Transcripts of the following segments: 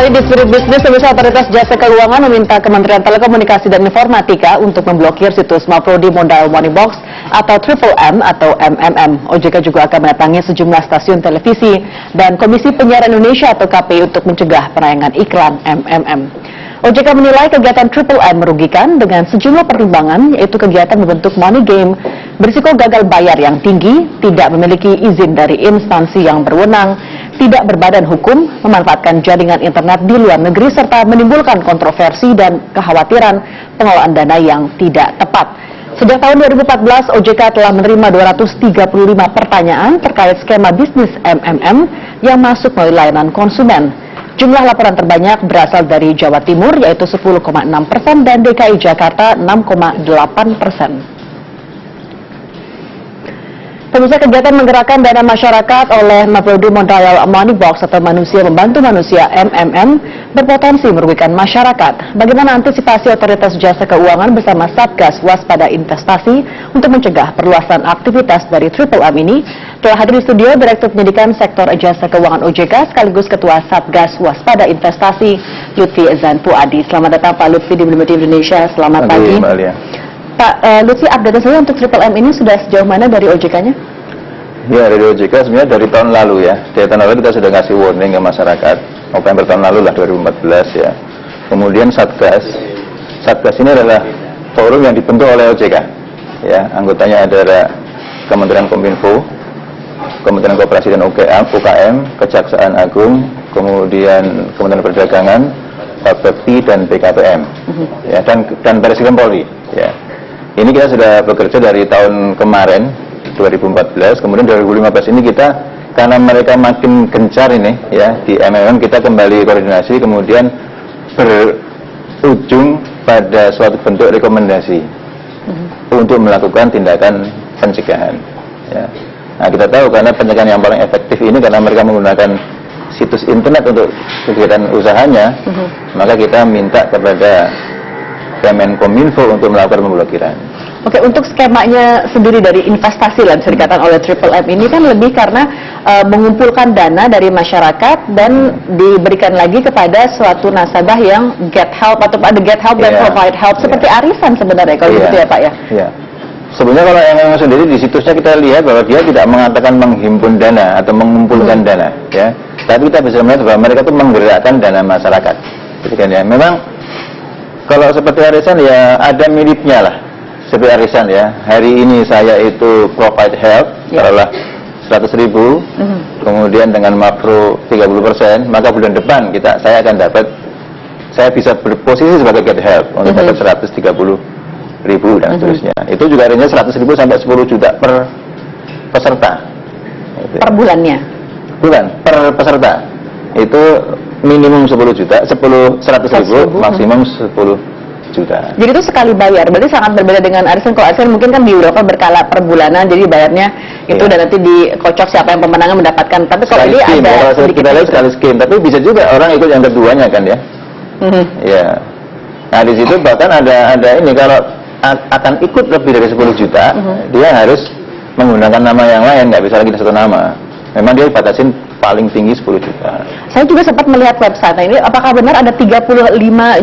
kembali di Spirit Business. Pemirsa, Otoritas Jasa Keuangan meminta Kementerian Telekomunikasi dan Informatika untuk memblokir situs Maprodi Mobile Money Box atau Triple M atau MMM. OJK juga akan mendatangi sejumlah stasiun televisi dan Komisi Penyiaran Indonesia atau KPI untuk mencegah penayangan iklan MMM. OJK menilai kegiatan Triple M merugikan dengan sejumlah pertimbangan, yaitu kegiatan membentuk money game, berisiko gagal bayar yang tinggi, tidak memiliki izin dari instansi yang berwenang, tidak berbadan hukum, memanfaatkan jaringan internet di luar negeri, serta menimbulkan kontroversi dan kekhawatiran pengelolaan dana yang tidak tepat. Sejak tahun 2014, OJK telah menerima 235 pertanyaan terkait skema bisnis MMM yang masuk melalui layanan konsumen. Jumlah laporan terbanyak berasal dari Jawa Timur, yaitu 10,6% dan DKI Jakarta 6,8%. Pemirsa, kegiatan menggerakkan dana masyarakat oleh Maprodi Mobile Money Box atau Manusia Membantu Manusia MMM berpotensi merugikan masyarakat. Bagaimana antisipasi Otoritas Jasa Keuangan bersama Satgas Waspada Investasi untuk mencegah perluasan aktivitas dari Triple M ini? Telah hadir di studio Direktur Penyidikan Sektor Jasa Keuangan OJK sekaligus Ketua Satgas Waspada Investasi Lutfi Zanpuadi. Selamat datang Pak Lutfi di Blimbing Indonesia. Selamat pagi. Pak Lutfi, update saya untuk Triple M ini sudah sejauh mana dari OJK-nya? Ya, dari OJK sebenarnya dari tahun lalu ya. Dari tahun lalu kita sudah ngasih warning ke masyarakat. November tahun lalu lah, 2014 ya. Kemudian Satgas ini adalah forum yang dibentuk oleh OJK. Ya, anggotanya adalah Kementerian Kominfo, Kementerian Koperasi dan UKM, Kejaksaan Agung, kemudian Kementerian Perdagangan, Bapepti dan BKPM. Ya, dan Baris Krim Polri. Ya. Ini kita sudah bekerja dari tahun kemarin 2014, kemudian 2015 ini kita karena mereka makin gencar ini ya di MMM, kita kembali koordinasi, kemudian berujung pada suatu bentuk rekomendasi untuk melakukan tindakan pencegahan. Ya. Nah, kita tahu karena pencegahan yang paling efektif ini karena mereka menggunakan situs internet untuk kegiatan usahanya, maka kita minta kepada Kemenkominfo untuk melakukan pemblokiran. Oke, untuk skemanya sendiri dari investasi lah bisa dikatakan oleh Triple M ini kan lebih karena mengumpulkan dana dari masyarakat dan diberikan lagi kepada suatu nasabah yang get help atau ada get help dan provide help seperti arisan sebenarnya kalau gitu ya Pak ya. Iya. Sebenarnya kalau MMM sendiri di situsnya kita lihat bahwa dia tidak mengatakan menghimpun dana atau mengumpulkan dana ya. Tapi kita bisa melihat bahwa mereka itu menggerakkan dana masyarakat. Jadi kan ya, memang kalau seperti arisan ya ada miripnya lah. Seperti arisan ya, hari ini saya itu provide help, taruhlah 100.000, kemudian dengan makro 30%, maka bulan depan saya bisa berposisi sebagai get help untuk dapat 130.000 dan seterusnya. Itu juga artinya 100.000 sampai 10 juta per peserta. Per bulannya? Bukan, per peserta. Itu minimum 10 juta, 100.000, maksimum 10 juta. Jadi itu sekali bayar, berarti sangat berbeda dengan arisan. Kalau arisan mungkin kan di Eropa berkala per bulanan, jadi bayarnya itu dan nanti dikocok siapa yang pemenangnya mendapatkan. Tapi kalau ini ada sedikit kita lihat sekali skim, tapi bisa juga orang ikut yang keduanya kan ya. Ya. Nah di situ bahkan ada ini kalau akan ikut lebih dari 10 juta, dia harus menggunakan nama yang lain, nggak bisa lagi satu nama. Memang dia batasin paling tinggi 10 juta. Saya juga sempat melihat website ini, apakah benar ada 35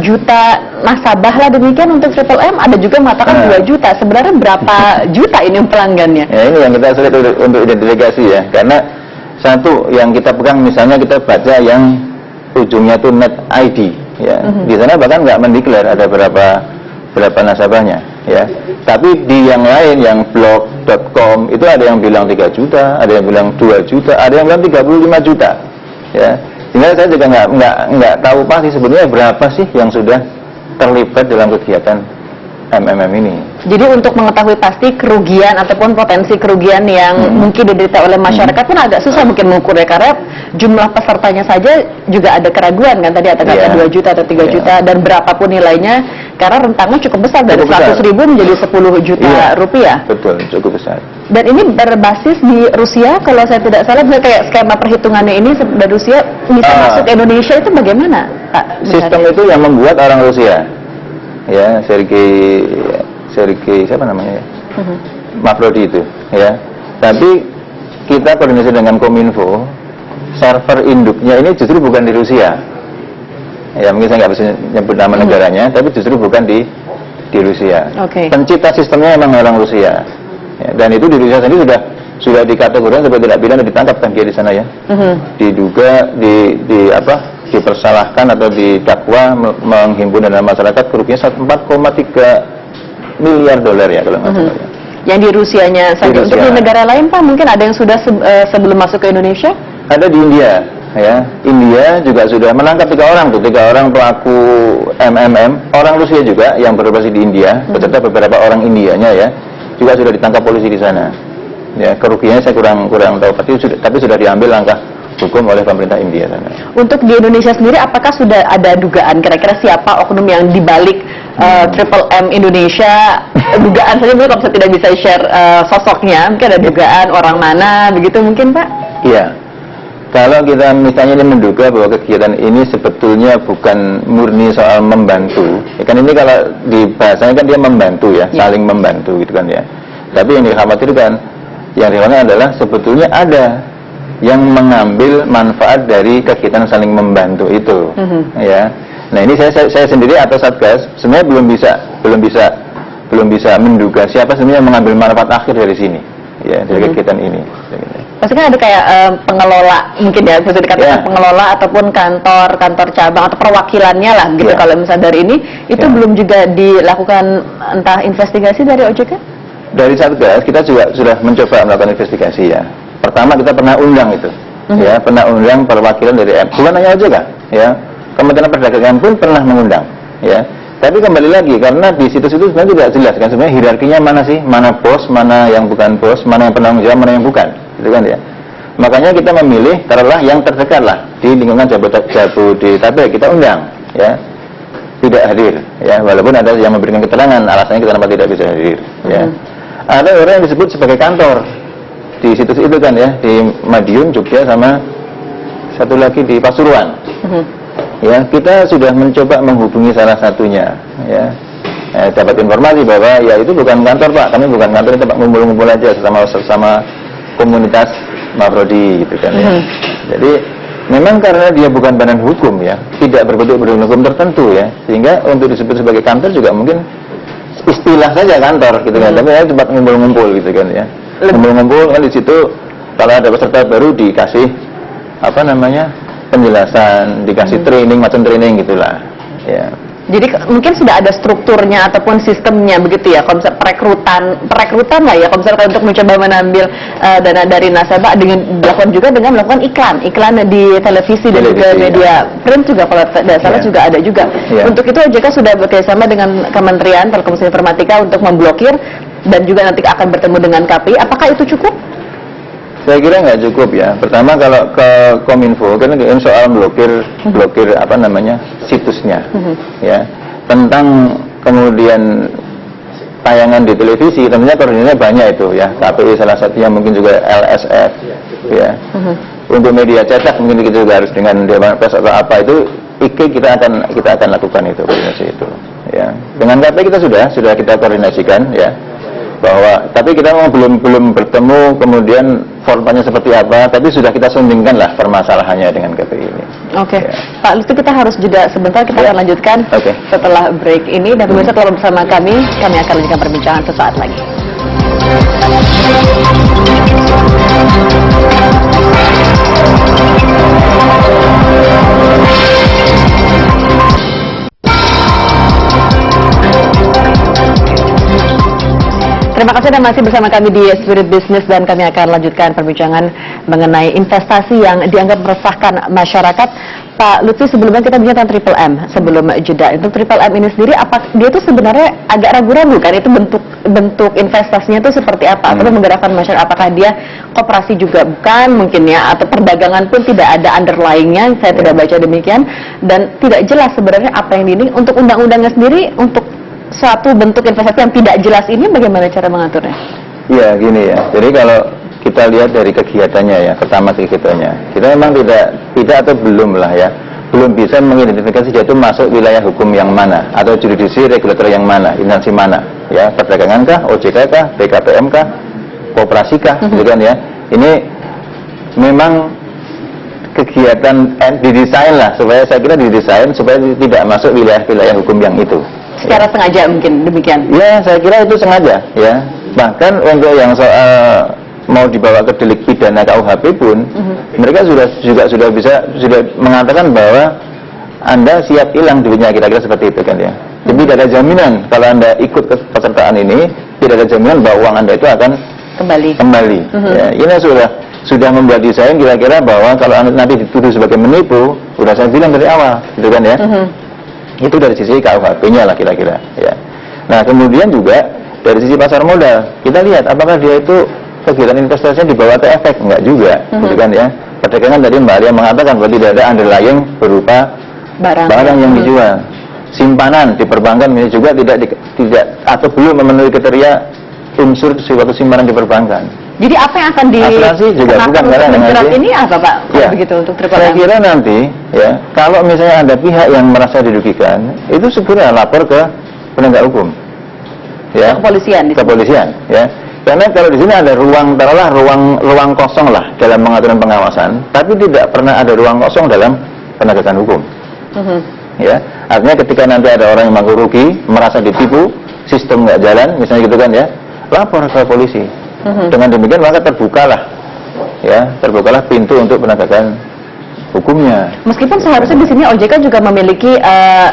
juta nasabah lah demikian untuk Triple M? Ada juga mengatakan 2 juta. Sebenarnya berapa juta ini pelanggannya? Ya ini yang kita sulit untuk identifikasi ya. Karena satu yang kita pegang misalnya kita baca yang ujungnya itu net ID ya. Di sana bahkan nggak mendeklar ada berapa nasabahnya ya. Tapi di yang lain yang blog.com itu ada yang bilang 3 juta, ada yang bilang 2 juta, ada yang bilang 35 juta ya. Sehingga saya juga nggak tahu pasti sebenarnya berapa sih yang sudah terlibat dalam kegiatan MMM ini. Jadi untuk mengetahui pasti kerugian ataupun potensi kerugian yang mungkin diderita oleh masyarakat pun agak susah mungkin mengukurnya, karena jumlah pesertanya saja juga ada keraguan kan, tadi ada kata 2 juta atau 3 juta dan berapapun nilainya, karena rentangnya cukup besar dari 100.000 menjadi 10 juta rupiah. Betul, cukup besar. Dan ini berbasis di Rusia, kalau saya tidak salah, kayak skema perhitungannya ini dari Rusia bisa masuk Indonesia itu bagaimana, Pak? Sistem itu yang membuat orang Rusia. Ya, Sergei siapa namanya ya? Maprodi itu ya. Tapi kita koordinasi dengan Kominfo, server induknya ini justru bukan di Rusia ya mungkin saya nggak bisa nyebut nama negaranya, tapi justru bukan di Rusia. Pencipta sistemnya memang orang Rusia, ya, dan itu di Rusia sendiri sudah dikategorikan sebagai tidak pidana, ditangkap kan dia di sana ya, diduga dipersalahkan atau didakwa menghimpun dana masyarakat kerugian 4,3 miliar dolar ya kalau nggak salah. Yang di Rusianya saja. Untuk di negara lain Pak, mungkin ada yang sudah sebelum masuk ke Indonesia? Ada di India, ya. India juga sudah menangkap 3 orang pelaku MMM, orang Rusia juga yang beroperasi di India, beserta beberapa orang Indianya ya, juga sudah ditangkap polisi di sana. Ya, kerugiannya saya kurang tahu, tapi sudah diambil langkah hukum oleh pemerintah India sana. Untuk di Indonesia sendiri, apakah sudah ada dugaan kira-kira siapa oknum yang dibalik Triple M Indonesia? Dugaan saja, mungkin kalau saya tidak bisa share sosoknya, mungkin ada dugaan orang mana, begitu mungkin Pak? Iya. Kalau kita misalnya ini menduga bahwa kegiatan ini sebetulnya bukan murni soal membantu, ya kan ini kalau di bahasanya kan dia membantu ya, saling membantu gitu kan ya. Tapi yang dikhawatirkan adalah sebetulnya ada yang mengambil manfaat dari kegiatan saling membantu itu, ya. Nah ini saya sendiri atau Satgas sebenarnya belum bisa menduga siapa sebenarnya yang mengambil manfaat akhir dari sini, ya, dari kegiatan ini. Pasti kan ada kayak pengelola, mungkin ya bisa dikatakan pengelola ataupun kantor cabang atau perwakilannya lah gitu. Kalau misalnya dari ini itu belum juga dilakukan entah investigasi dari OJK? Dari Satgas kita juga sudah mencoba melakukan investigasi ya. Pertama kita pernah undang itu, ya, pernah undang perwakilan dari bukan hanya OJK, ya, Kementerian Perdagangan pun pernah mengundang, ya. Tapi kembali lagi karena di situs-situs sebenarnya tidak jelas kan sebenarnya hierarkinya mana sih, mana bos, mana yang bukan bos, mana yang penanggung jawab, mana yang bukan, gitu kan ya. Makanya kita memilih taruhlah yang terdekat lah di lingkungan Jabodetabek kita undang, ya, tidak hadir, ya, walaupun ada yang memberikan keterangan alasannya kenapa tidak bisa hadir, ya. Ada orang yang disebut sebagai kantor di situs itu kan ya, di Madiun, Jogja, sama satu lagi di Pasuruan. Ya, kita sudah mencoba menghubungi salah satunya, ya. Dapat informasi bahwa ya itu bukan kantor Pak, kami bukan kantor, itu Pak, ngumpul-ngumpul aja sesama komunitas Mafrodi gitu kan ya. Jadi memang karena dia bukan badan hukum ya, tidak berbentuk badan hukum tertentu ya, sehingga untuk disebut sebagai kantor juga mungkin istilah saja kantor gitu kan, tapi ya tempat ngumpul-ngumpul gitu kan ya. Ngumpul-ngumpul kan di situ kalau ada peserta baru dikasih penjelasan, dikasih training, macam training gitulah, ya. Jadi mungkin sudah ada strukturnya ataupun sistemnya begitu ya, konsep perekrutan lah ya, konsep untuk mencoba mengambil dana dari nasabah dengan dilakukan juga dengan melakukan iklan di televisi dan juga media print juga kalau tidak salah juga ada juga. Untuk itu OJK sudah bekerjasama dengan Kementerian Telekomunikasi Informatika untuk memblokir dan juga nanti akan bertemu dengan KPI. Apakah itu cukup? Saya kira nggak cukup ya. Pertama kalau ke Kominfo kan soal blokir situsnya, ya, tentang kemudian tayangan di televisi, tentunya koordinasinya banyak itu ya. KPI salah satunya, mungkin juga LSF, ya. Untuk media cetak mungkin kita juga harus dengan Dewan Pers atau apa itu, kita akan lakukan itu koordinasi itu, ya. Dengan KPI kita sudah kita koordinasikan ya. Tapi kita belum bertemu kemudian formanya seperti apa, tapi sudah kita sundingkan lah permasalahannya dengan KPI ini. Oke. Pak Lutfi, kita harus jeda sebentar, kita akan lanjutkan setelah break ini, dan pemirsa telah bersama kami akan lanjutkan perbincangan sesaat lagi. Terima kasih Anda masih bersama kami di Spirit Business, dan kami akan lanjutkan perbincangan mengenai investasi yang dianggap meresahkan masyarakat. Pak Lutfi, sebelumnya kita bicara tentang Triple M sebelum jeda. Untuk Triple M ini sendiri, dia itu sebenarnya agak ragu-ragu kan, itu bentuk investasinya itu seperti apa, atau menggerakkan masyarakat, apakah dia koperasi juga bukan mungkin ya, atau perdagangan pun tidak ada underlying-nya, saya tidak baca demikian, dan tidak jelas sebenarnya apa yang ini. Untuk undang-undangnya sendiri, untuk suatu bentuk investasi yang tidak jelas ini bagaimana cara mengaturnya? Ya gini ya, jadi kalau kita lihat dari kegiatannya ya, pertama kegiatannya, kita memang tidak atau belum lah ya, belum bisa mengidentifikasi dia itu masuk wilayah hukum yang mana, atau jurisdiksi regulator yang mana, instansi mana, ya, perdagangan kah, OJK kah, BKPM kah, koperasi kah, gitu kan ya. Ini memang kegiatan didesain lah, supaya saya kira didesain supaya tidak masuk wilayah-wilayah hukum yang itu. Secara sengaja mungkin demikian. Ya, saya kira itu sengaja ya. Bahkan untuk yang soal mau dibawa ke delik pidana KUHP pun mereka sudah bisa mengatakan bahwa Anda siap hilang duitnya, kira-kira seperti itu kan ya. Jadi tidak ada jaminan kalau Anda ikut kepesertaan ini, tidak ada jaminan bahwa uang Anda itu akan kembali. Ya, ini sudah membuat desain kira-kira bahwa kalau Anda nanti dituduh sebagai menipu, sudah saya bilang dari awal, gitu kan ya. Itu dari sisi KUHP-nya lah kira-kira ya. Nah, kemudian juga dari sisi pasar modal, kita lihat apakah dia itu kegiatan investasinya dibawa ke efek, enggak juga, gitu kan ya. Perdagangan tadi Mbak Alia mengatakan bahwa tidak ada underlying berupa barang yang dijual. Simpanan di perbankan ini juga tidak atau belum memenuhi kriteria unsur suatu simpanan di perbankan. Jadi apa yang akan asuransi juga bukan, karena menjerat ini apa Pak? Ya, begitu untuk triple M. Saya kira nanti ya, kalau misalnya ada pihak yang merasa dirugikan, itu segera lapor ke penegak hukum. Ya, kepolisian ya. Karena kalau di sini ada ruang, taruhlah ruang kosong lah dalam pengaturan pengawasan, tapi tidak pernah ada ruang kosong dalam penegakan hukum. Ya, artinya ketika nanti ada orang yang mengaku rugi, merasa ditipu, sistem nggak jalan, misalnya gitu kan ya, lapor ke polisi. Dengan demikian maka terbukalah pintu untuk penegakan hukumnya. Meskipun seharusnya di sini OJK juga memiliki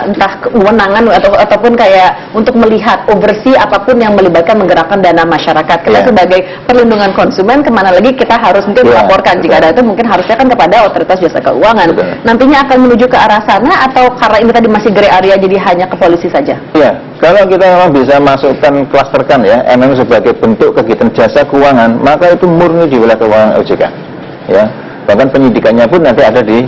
entah kewenangan ataupun kayak untuk melihat oversee apapun yang melibatkan menggerakkan dana masyarakat. Kita sebagai perlindungan konsumen, kemana lagi kita harus mungkin melaporkan jika ada itu mungkin harusnya kan kepada otoritas jasa keuangan. Nantinya akan menuju ke arah sana atau karena ini tadi masih gray area jadi hanya ke polisi saja? Iya, kalau kita memang bisa masukkan klasterkan ya, MM sebagai bentuk kegiatan jasa keuangan, maka itu murni di wilayah keuangan OJK. Ya. Bahkan penyidikannya pun nanti ada di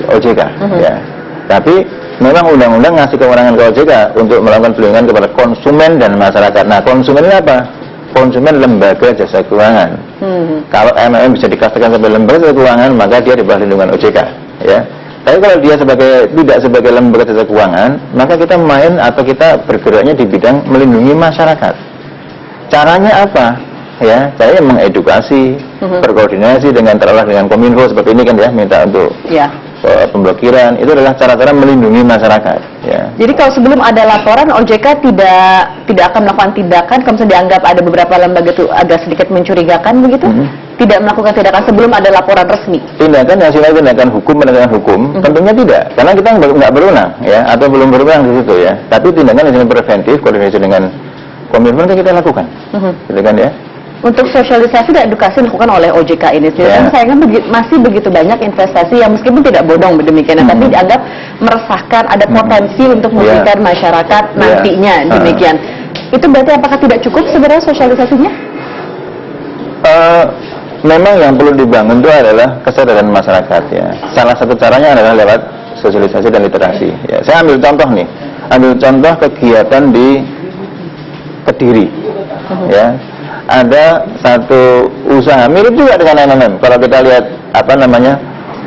OJK ya. Tapi memang undang-undang ngasih kewenangan ke OJK untuk melakukan perlindungan kepada konsumen dan masyarakat. Nah, konsumen ini apa? Konsumen lembaga jasa keuangan. Kalau MLM bisa dikatakan sebagai lembaga jasa keuangan, maka dia di bawah lindungan OJK ya. Tapi kalau dia tidak sebagai lembaga jasa keuangan, maka kita main atau kita bergeraknya di bidang melindungi masyarakat. Caranya apa? Ya, saya mengedukasi, berkoordinasi dengan Kominfo seperti ini kan ya, minta untuk pemblokiran. Itu adalah cara-cara melindungi masyarakat. Ya. Jadi kalau sebelum ada laporan, OJK tidak akan melakukan tindakan kalau misalnya dianggap ada beberapa lembaga itu agak sedikit mencurigakan begitu, tidak melakukan tindakan sebelum ada laporan resmi. Tindakan yang sifatnya tindakan hukum, tentunya tidak, karena kita nggak berwenang ya, atau belum berwenang di situ ya. Tapi tindakan yang preventif, koordinasi dengan Kominfo kita lakukan, gitu kan ya. Untuk sosialisasi dan edukasi dilakukan oleh OJK ini sendiri, kan sayangnya masih begitu banyak investasi yang meskipun tidak bodong demikian, tapi dianggap meresahkan, ada potensi untuk merugikan masyarakat nantinya demikian. Itu berarti apakah tidak cukup sebenarnya sosialisasinya? Memang yang perlu dibangun itu adalah kesadaran masyarakat ya. Salah satu caranya adalah lewat sosialisasi dan literasi. Ya. Saya ambil contoh kegiatan di Kediri, ya. Ada satu usaha mirip juga dengan MMM. Kalau kita lihat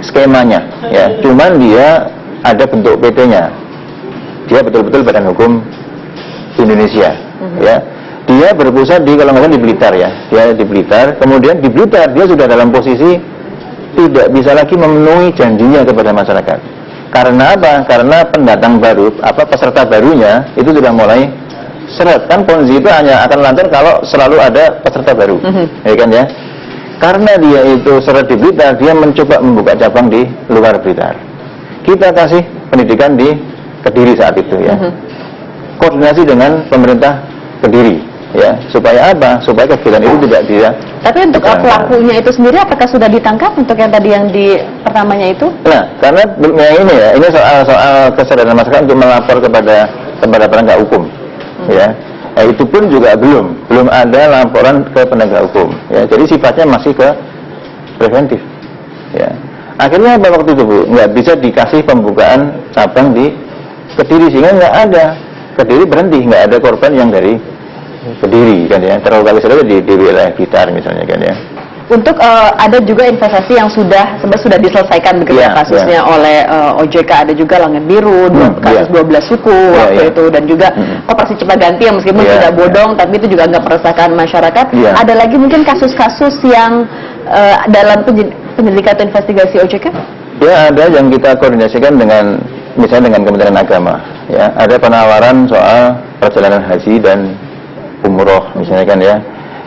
skemanya, ya. Cuman dia ada bentuk PT-nya. Dia betul-betul Badan Hukum Indonesia, ya. Dia berpusat di kalau nggak salah di Blitar ya. Dia di Blitar. Kemudian di Blitar dia sudah dalam posisi tidak bisa lagi memenuhi janjinya kepada masyarakat. Karena apa? Karena pendatang baru, peserta barunya itu sudah mulai seret. Kan Ponzi itu hanya akan lancar kalau selalu ada peserta baru, ya kan ya. Karena dia itu seret di Blitar, dia mencoba membuka cabang di luar Blitar. Kita kasih pendidikan di Kediri saat itu ya. Koordinasi dengan pemerintah Kediri, ya. Supaya apa? Supaya kegiatan itu tidak dia. Tapi untuk pelakunya itu sendiri apakah sudah ditangkap untuk yang tadi yang di pertamanya itu? Nah, karena ini ya, ini soal kesadaran masyarakat untuk melapor kepada penegak hukum. Ya, itu pun juga belum ada laporan ke penegak hukum. Ya, jadi sifatnya masih ke preventif. Ya, akhirnya apa waktu itu Bu? Nggak bisa dikasih pembukaan cabang di Kediri sehingga nggak ada. Kediri berhenti, nggak ada korban yang dari Kediri kan ya. Terlokalisasi di wilayah Blitar misalnya kan ya. Untuk ada juga investasi yang sudah diselesaikan begitu ya kasusnya oleh OJK, ada juga Langit Biru, kasus 12 suku waktu itu, dan juga Koperasi Cipaganti yang meskipun tidak bodong tapi itu juga nggak meresahkan masyarakat. Ada lagi mungkin kasus-kasus yang dalam penyelidikan atau investigasi OJK? Ya, ada yang kita koordinasikan dengan misalnya dengan Kementerian Agama. Ya, ada penawaran soal perjalanan haji dan umroh misalnya kan ya.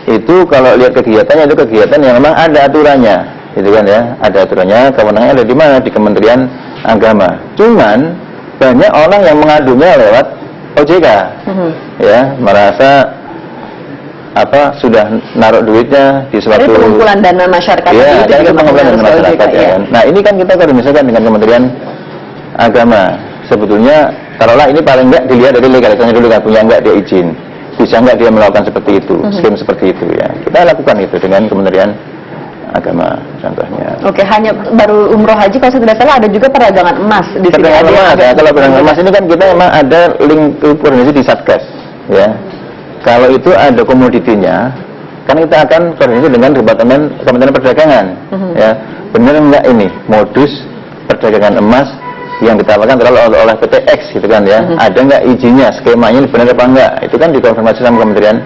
Itu kalau lihat kegiatannya itu kegiatan yang memang ada aturannya, gitu kan ya. Ada aturannya, kewenangannya ada di mana? Di Kementerian Agama. Cuman banyak orang yang mengadunya lewat OJK. Ya, merasa sudah naruh duitnya di suatu pengumpulan dana masyarakat. Ya, itu pengumpulan dana masyarakat ya. Nah, ini kan kita koordinasikan dengan Kementerian Agama. Sebetulnya taruhlah ini paling enggak dilihat dari legalitasnya dulu, kan punya enggak dia izin, bisa enggak dia melakukan seperti itu, skema seperti itu ya. Kita lakukan itu dengan Kementerian Agama contohnya. Oke, hanya baru umroh haji kalau saya tidak salah ada juga perdagangan emas di sini. Perdagangan emas ya. Kalau perdagangan emas ini kan kita memang ada link koordinasi di Satgas ya. Kalau itu ada komoditinya, kan kita akan koordinasi dengan Kementerian Perdagangan. Ya, benar enggak ini modus perdagangan emas yang ditawarkan oleh PT X gitu kan ya? Ada enggak izinnya, skemanya benar apa enggak? Itu kan dikonfirmasi sama Kementerian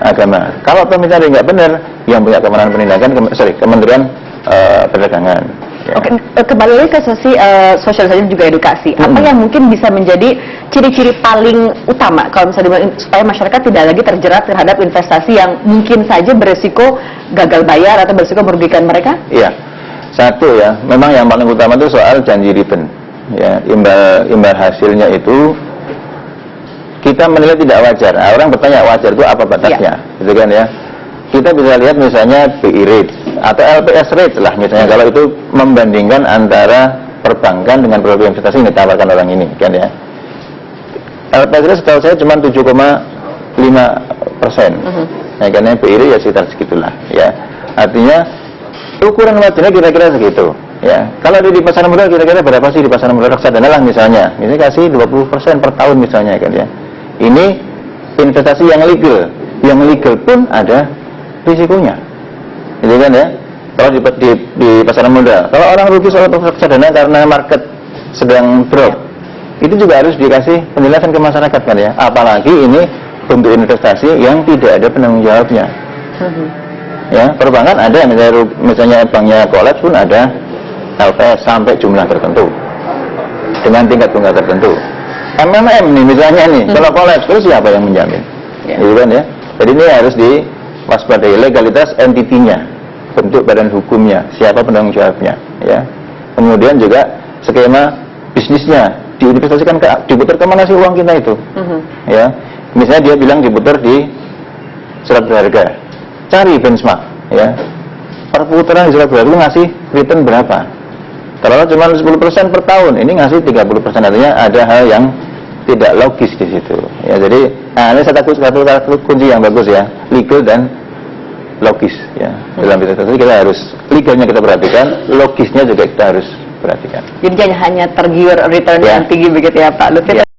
Agama. Kalau misalnya enggak benar, yang punya kewenangan penindakan Kementerian Perdagangan. Ya. Oke, kembali lagi ke sosialisasi juga edukasi. Apa yang mungkin bisa menjadi ciri-ciri paling utama kalau misalnya supaya masyarakat tidak lagi terjerat terhadap investasi yang mungkin saja beresiko gagal bayar atau beresiko merugikan mereka? Iya, satu ya, memang yang paling utama itu soal janji return. Ya, imbal hasilnya itu kita menilai tidak wajar. Nah, orang bertanya wajar itu apa batasnya, gitu kan ya? Kita bisa lihat misalnya BI rate atau LPS rate lah misalnya, kalau itu membandingkan antara perbankan dengan produk investasi yang ditawarkan orang ini kan ya. LPS rate setahu saya cuma 7,5%. Nah, karena BI rate ya sekitar segitulah ya. Artinya ukuran wajarnya kira-kira segitu ya. Kalau di pasar modal kira-kira berapa sih di pasar modal reksadana lah misalnya kasih 20% per tahun misalnya kan ya. Ini investasi yang legal pun ada risikonya, gitu kan ya. Kalau di pasar modal, kalau orang rugi soal reksadana karena market sedang drop, itu juga harus dikasih penjelasan ke masyarakat kan ya. Apalagi ini untuk investasi yang tidak ada penanggung jawabnya. Ya, perbankan ada misalnya banknya kolaps pun ada LPS sampai jumlah tertentu dengan tingkat bunga tertentu. MMM nih misalnya nih, kalau kolaps terus siapa yang menjamin? Gitu kan ya. Jadi ini harus diwaspadai legalitas entitinya, bentuk badan hukumnya, siapa penanggung jawabnya, ya. Kemudian juga skema bisnisnya diinvestasikan diputar kemana sih uang kita itu, ya. Misalnya dia bilang diputar di surat berharga, cari benchmark, ya. Perputaran di surat berharga ngasih return berapa? Kalau cuma 10% per tahun, ini ngasih 30%, artinya ada hal yang tidak logis di situ. Ya, jadi ini satu kunci yang bagus ya, legal dan logis ya. Dalam investasi kita harus legalnya kita perhatikan, logisnya juga kita harus perhatikan. Jadi jangan hanya tergiur return yang tinggi begitu ya Pak Lutfi.